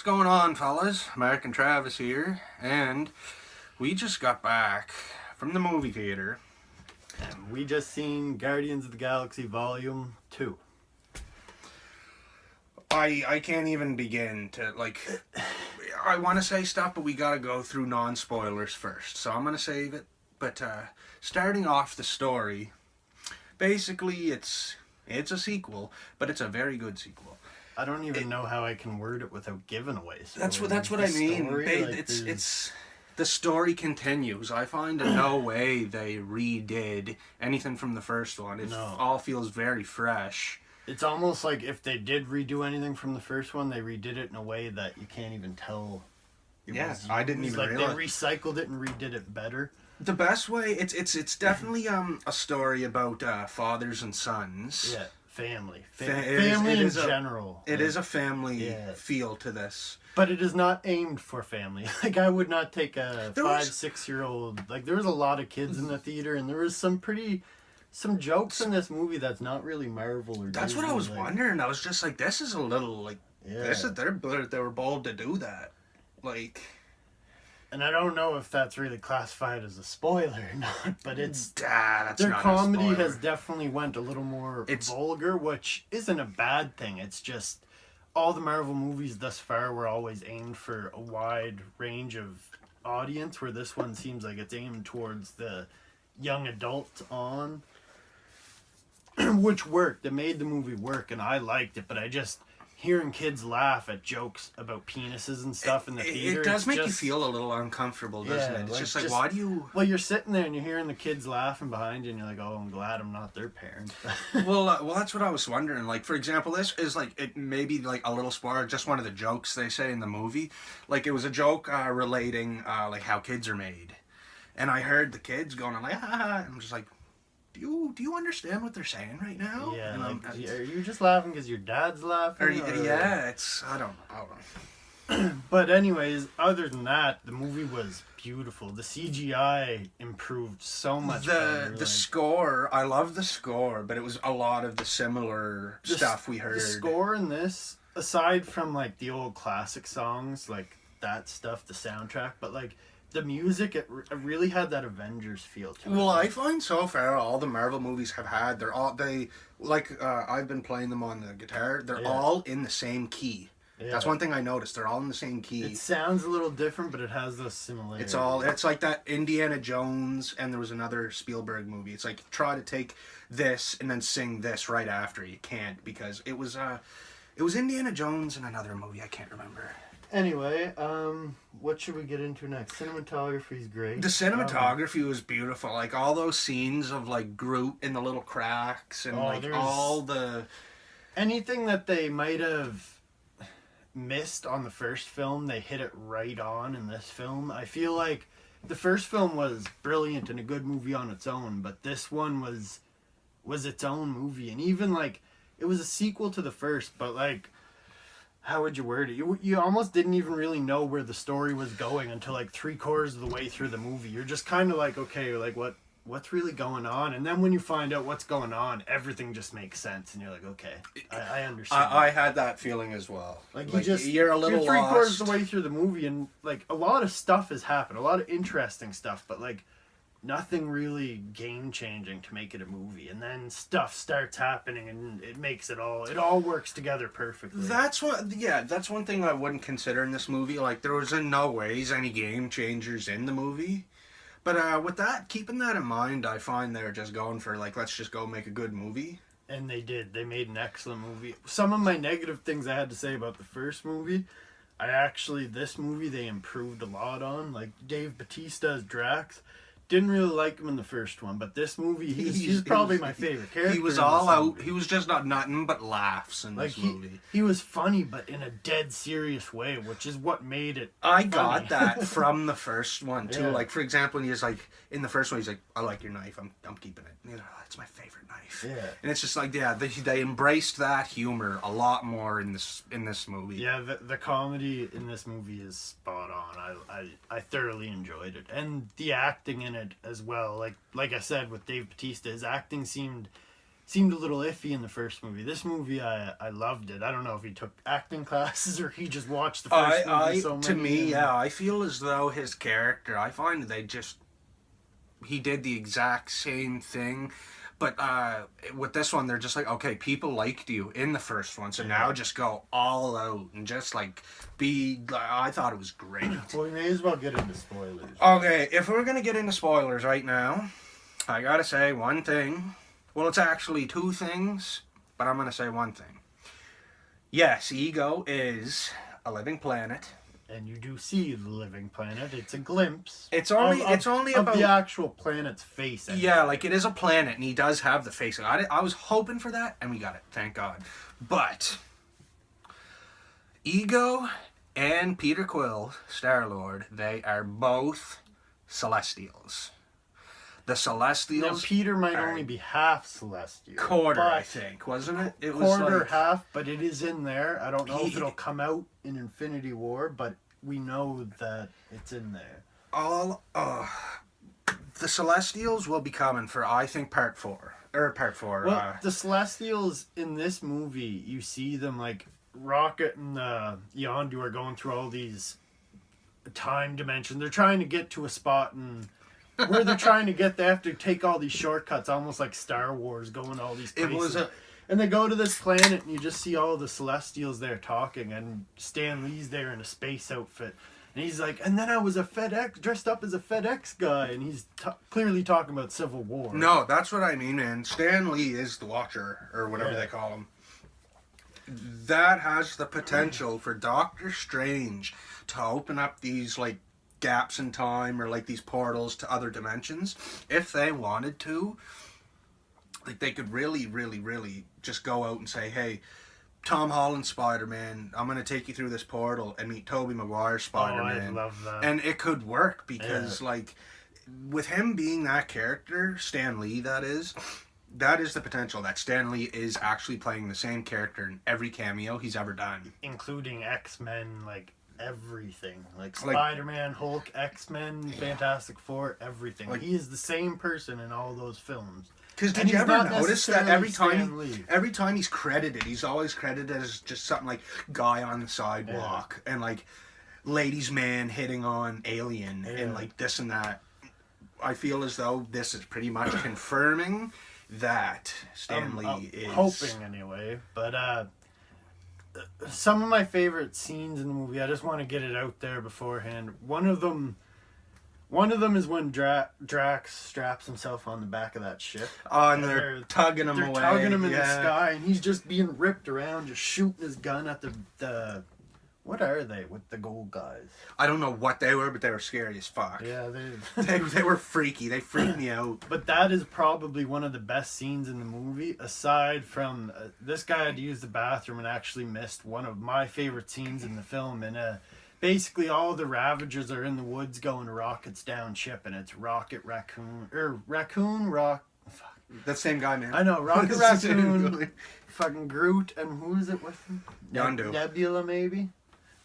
What's going on, fellas? Mark and Travis here, and we just got back from the movie theater. And we just seen Guardians of the Galaxy Volume 2. I can't even begin to, I want to say stuff, but we gotta go through non-spoilers first, so I'm gonna save it. But, starting off the story, basically it's a sequel, but it's a very good sequel. I don't even know how I can word it without giving away. That's what I mean. It's the story continues. I find in no way they redid anything from the first one. It all feels very fresh. It's almost like if they did redo anything from the first one, they redid it in a way that you can't even tell. I didn't even realize. They recycled it and redid it better. The best way, it's definitely a story about fathers and sons. Yeah. Family in general. It is a family feel to this. But it is not aimed for family. Like, I would not take a 5-6-year-old... Like, there was a lot of kids in the theater, and there was some jokes in this movie that's not really Marvel or That's Disney, what I was wondering. I was just like, this is a little, they were bold to do that. Like... And I don't know if that's really classified as a spoiler or not, but it's... that's their not comedy a spoiler. has definitely went a little more vulgar, which isn't a bad thing. It's just all the Marvel movies thus far were always aimed for a wide range of audience, where this one seems like it's aimed towards the young adult on, which worked. It made the movie work, and I liked it, but I just... Hearing kids laugh at jokes about penises and stuff in the theater... It does make you feel a little uncomfortable, doesn't it? It's just why do you... Well, you're sitting there and you're hearing the kids laughing behind you and you're like, oh, I'm glad I'm not their parent. well, that's what I was wondering. Like, for example, this is it may be like a little spoiler, just one of the jokes they say in the movie. Like, it was a joke relating how kids are made. And I heard the kids going like, ah, and I'm just like... Do you understand what they're saying right now? Yeah, are you just laughing because your dad's laughing? Yeah, I don't know. But anyways, other than that, the movie was beautiful. The CGI improved so much. The score, I love the score, but it was a lot of the similar stuff we heard. The score in this, aside from the old classic songs, that stuff, the soundtrack, but the music, it really had that Avengers feel to it. Well, I find so far all the Marvel movies have had, I've been playing them on the guitar, they're all in the same key. Yeah. That's one thing I noticed, they're all in the same key. It sounds a little different, but it has those similarities. It's like that Indiana Jones, and there was another Spielberg movie. It's like, try to take this and then sing this right after. You can't, because it was Indiana Jones and another movie, I can't remember. Anyway, what should we get into next? Cinematography is great. The cinematography was beautiful. Like, all those scenes of, Groot in the little cracks and, all the... Anything that they might have missed on the first film, they hit it right on in this film. I feel like the first film was brilliant and a good movie on its own, but this one was its own movie. And even, it was a sequel to the first, but, how would you word it? You almost didn't even really know where the story was going until 3/4 of the way through the movie. You're just kind of okay, what's really going on? And then when you find out what's going on, everything just makes sense, and you're like, okay, I understand. I had that feeling as well. You're a little you're 3/4 lost. of the way through the movie, and a lot of stuff has happened, a lot of interesting stuff, but nothing really game-changing to make it a movie. And then stuff starts happening and it makes it all works together perfectly. That's one thing I wouldn't consider in this movie. There was in no ways any game changers in the movie. But with that, keeping that in mind, I find they're just going for, let's just go make a good movie. And they did. They made an excellent movie. Some of my negative things I had to say about the first movie, this movie they improved a lot on. Dave Bautista as Drax. Didn't really like him in the first one, but this movie, he's probably my favorite character. He was all out. He was just not nothing but laughs in this movie. He was funny, but in a dead serious way, which is what made it I funny. got that from the first one, too. Yeah. For example, when he's in the first one, he's like, I like your knife, I'm keeping it. It's my favorite knife. Yeah. And it's just they embraced that humor a lot more in this movie. Yeah, the comedy in this movie is spot on. I thoroughly enjoyed it. And the acting in it as well. Like I said, with Dave Bautista, his acting seemed seemed a little iffy in the first movie. This movie, I loved it. I don't know if he took acting classes or he just watched the first movie so many. To me, yeah, I feel as though his character, I find he did the exact same thing. But with this one, they're just like, okay, people liked you in the first one, so now just go all out and just like be. I thought it was great. Well, we may as well get into spoilers. Okay, if we're gonna get into spoilers right now, I gotta say one thing. Well, it's actually two things, but I'm gonna say one thing. Yes, Ego is a living planet. And you do see the living planet. It's a glimpse. It's only about the actual planet's face. Anyway. Yeah, like it is a planet, and he does have the face. I was hoping for that, and we got it. Thank God. But Ego and Peter Quill, Star-Lord, they are both Celestials. The Celestials. Now, Peter might only be half Celestial. Quarter, I think, wasn't it? It was quarter, like, half, but it is in there. I don't know if it'll come out in Infinity War, but we know that it's in there. The Celestials will be coming for, I think, part 4. Well, the Celestials in this movie, you see them like Rocket and Yondu are going through all these time dimensions. They're trying to get to a spot and where they're trying to get, they have to take all these shortcuts, almost like Star Wars, going all these places. And they go to this planet, and you just see all the Celestials there talking, and Stan Lee's there in a space outfit. And he's like, and then I was dressed up as a FedEx guy, and he's clearly talking about Civil War. No, that's what I mean, man. Stan Lee is the Watcher, or whatever they call him. That has the potential for Doctor Strange to open up these, like, gaps in time, or, like, these portals to other dimensions. If they wanted to, like, they could really, really, really just go out and say, hey, Tom Holland Spider-Man, I'm going to take you through this portal and meet Tobey Maguire Spider-Man. Oh, I love that. And it could work because, like, with him being that character, Stan Lee, that is the potential that Stan Lee is actually playing the same character in every cameo he's ever done. Including X-Men, like, everything. Like Spider-Man, Hulk, X-Men, Fantastic Four, everything. Like, he is the same person in all those films. Because did you ever notice that every time he's credited, he's always credited as just something like guy on the sidewalk and like ladies man hitting on alien and like this and that. I feel as though this is pretty much confirming that Stan Lee is hoping anyway. But some of my favorite scenes in the movie, I just want to get it out there beforehand. One of them is when Drax straps himself on the back of that ship. Oh, and they're tugging him away. They're tugging him in the sky, and he's just being ripped around, just shooting his gun at the what are they with the gold guys? I don't know what they were, but they were scary as fuck. Yeah, they were freaky. They freaked me out. But that is probably one of the best scenes in the movie, aside from this guy had to use the bathroom and actually missed one of my favorite scenes in the film. And basically all the Ravagers are in the woods going rockets down ship, and it's Rocket, Raccoon, Rock. Fuck. That same guy, man. I know, Rocket, Raccoon, fucking Groot, and who is it with him? Yondu. Nebula, maybe?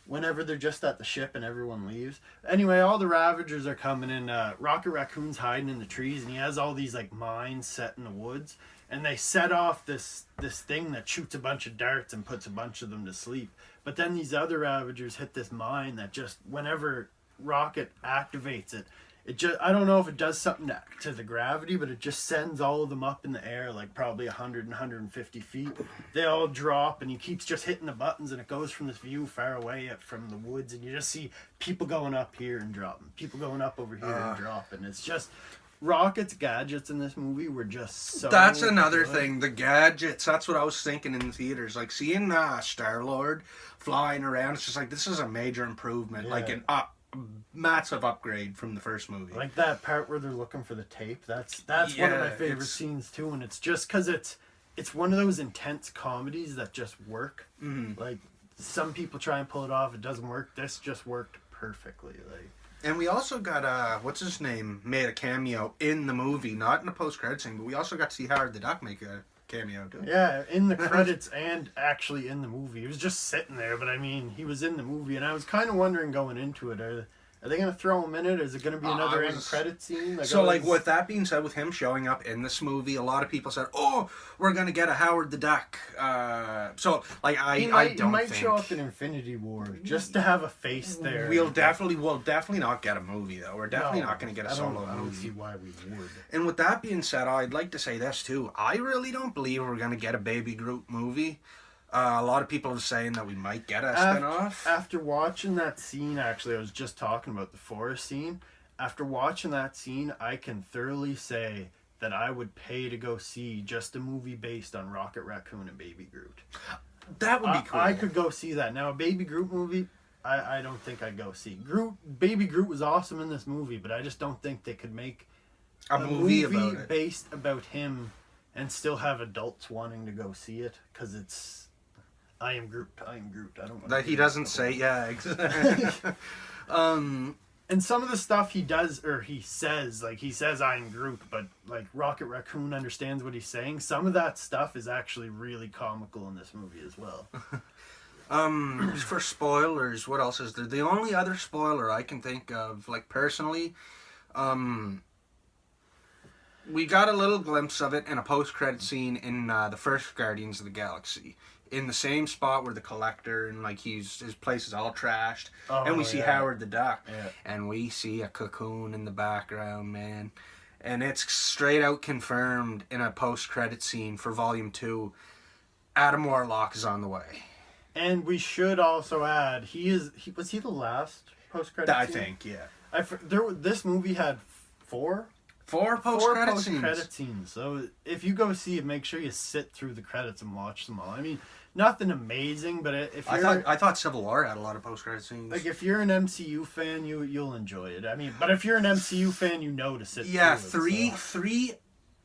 Whenever they're just at the ship and everyone leaves. Anyway, all the Ravagers are coming in. Rocket Raccoon's hiding in the trees, and he has all these like mines set in the woods. And they set off this thing that shoots a bunch of darts and puts a bunch of them to sleep. But then these other Ravagers hit this mine that just, whenever Rocket activates it, I don't know if it does something to the gravity, but it just sends all of them up in the air, like probably 100 and 150 feet. They all drop, and he keeps just hitting the buttons, and it goes from this view far away from the woods, and you just see people going up here and dropping, people going up over here and dropping. It's just... Rocket's gadgets in this movie were just so That's another good. thing, the gadgets. That's what I was thinking in the theaters. Like, seeing Star-Lord flying around, it's just like, this is a major improvement. Like, massive upgrade from the first movie. Like that part where they're looking for the tape. That's one of my favorite scenes too, and it's just because it's one of those intense comedies that just work. Mm-hmm. Like, some people try and pull it off, it doesn't work. This just worked perfectly. Like, and we also got what's his name made a cameo in the movie, not in the post-credits scene, but we also got to see Howard the Duck make a cameo too. Yeah, in the credits and actually in the movie. He was just sitting there, but I mean, he was in the movie, and I was kind of wondering going into it, Are they going to throw him in it? Is it going to be another end credit scene? Like, with that being said, with him showing up in this movie, a lot of people said, "Oh, we're gonna get a Howard the Duck." So, like, I don't think... He might show up in Infinity War just to have a face there. We'll definitely not get a movie, though. We're definitely not gonna get a solo movie. I don't see why we would. And with that being said, I'd like to say this, too. I really don't believe we're gonna get a Baby Groot movie. A lot of people are saying that we might get a spin-off. After watching that scene, actually, I was just talking about the forest scene. After watching that scene, I can thoroughly say that I would pay to go see just a movie based on Rocket Raccoon and Baby Groot. That would be cool. I could go see that. Now, a Baby Groot movie, I don't think I'd go see. Baby Groot was awesome in this movie, but I just don't think they could make a movie about it. Based about him and still have adults wanting to go see it, because it's... I am Groot. I don't know. That he doesn't say, yeah, exactly. And some of the stuff he does, or he says, like, he says, I am Groot, but, like, Rocket Raccoon understands what he's saying. Some of that stuff is actually really comical in this movie as well. For spoilers, what else is there? The only other spoiler I can think of, like, personally, we got a little glimpse of it in a post-credit scene in the first Guardians of the Galaxy. In the same spot where the Collector and like his place is all trashed, and we see Howard the Duck, and we see a cocoon in the background, man, and it's straight out confirmed in a post-credit scene for Volume 2. Adam Warlock is on the way, and we should also add was he the last post-credit scene? I think, yeah. This movie had four post-credit scenes. So if you go see it, make sure you sit through the credits and watch them all. I mean, nothing amazing, but if you're... I thought Civil War had a lot of post-credit scenes. Like, if you're an MCU fan, you'll enjoy it. I mean, but if you're an MCU fan, you know to sit through it. Three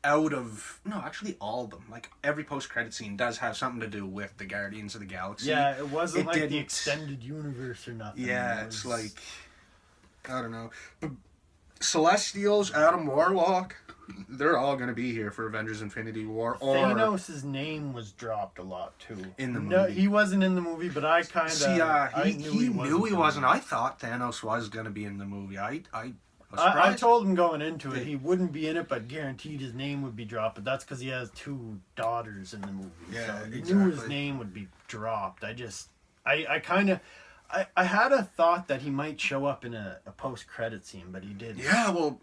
out of... No, actually all of them. Like, every post-credit scene does have something to do with the Guardians of the Galaxy. Yeah, it wasn't the extended universe or nothing. Yeah, it's like... I don't know. But Celestials, Adam Warlock, they're all going to be here for Avengers Infinity War. Thanos' name was dropped a lot, too. In the movie. No, he wasn't in the movie, but I kind of... he knew he wasn't. I thought Thanos was going to be in the movie. I told him going into it he wouldn't be in it, but guaranteed his name would be dropped. But that's because he has 2 daughters in the movie. Yeah, so exactly. He knew his name would be dropped. I had a thought that he might show up in a post-credit scene, but he didn't. Yeah, well,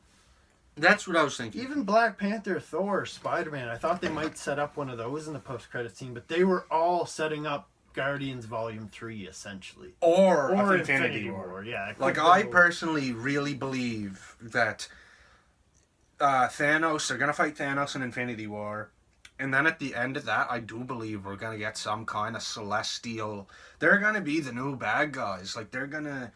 that's what I was thinking. Even Black Panther, Thor, Spider-Man, I thought they might set up one of those in the post-credit scene, but they were all setting up Guardians Volume 3, essentially. Or Infinity War. Yeah. Like, I personally really believe that they're going to fight Thanos in Infinity War. And then at the end of that, I do believe we're going to get some kind of celestial... They're going to be the new bad guys. Like, they're going to...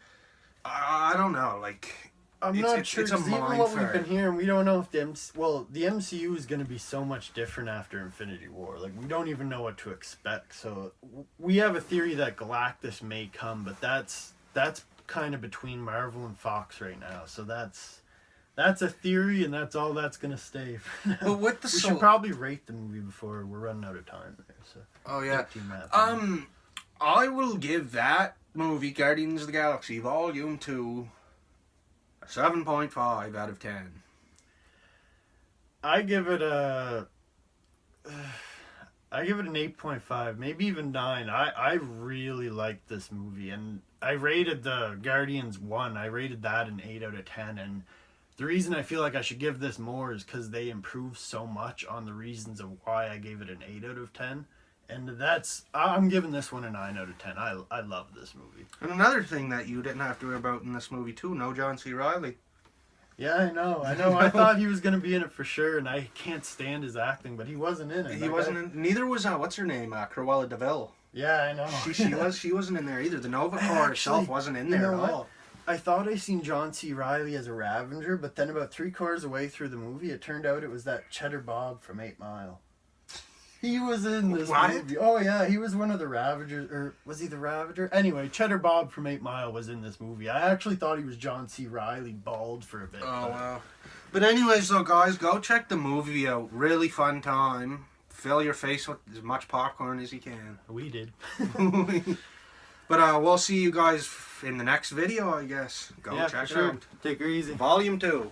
I don't know, like... I'm not sure, because even what we've been hearing, we don't know if the MCU is going to be so much different after Infinity War. Like, we don't even know what to expect. So, we have a theory that Galactus may come, but that's kind of between Marvel and Fox right now. So, that's a theory, and that's all that's going to stay for now. But with the we should probably rate the movie before we're running out of time there. So, oh, yeah. I will give that movie, Guardians of the Galaxy, Volume 2... 7.5 out of 10. I give it an 8.5, maybe even 9. I really liked this movie, and I rated the Guardians 1. I rated that an 8 out of 10, and the reason I feel like I should give this more is because they improved so much on the reasons of why I gave it an 8 out of 10. And I'm giving this one a 9 out of 10. I love this movie. And another thing that you didn't have to worry about in this movie, too, no John C. Reilly. Yeah, I know. I thought he was going to be in it for sure, and I can't stand his acting, but he wasn't in it. He wasn't in... Neither was, what's her name? Cruella de Vil. Yeah, I know. She wasn't in there either. The Nova Corps itself wasn't in there at all. I thought I seen John C. Reilly as a Ravager, but then about 3/4 of the way through the movie, it turned out it was that Cheddar Bob from 8 Mile. He was in this movie. Oh, yeah, he was one of the Ravagers. Or was he the Ravager? Anyway, Cheddar Bob from 8 Mile was in this movie. I actually thought he was John C. Reilly bald for a bit. Oh, wow. But anyways, though, guys, go check the movie out. Really fun time. Fill your face with as much popcorn as you can. We did. But we'll see you guys in the next video, I guess. Go Yeah, check for it sure. out. Take her easy. Volume 2.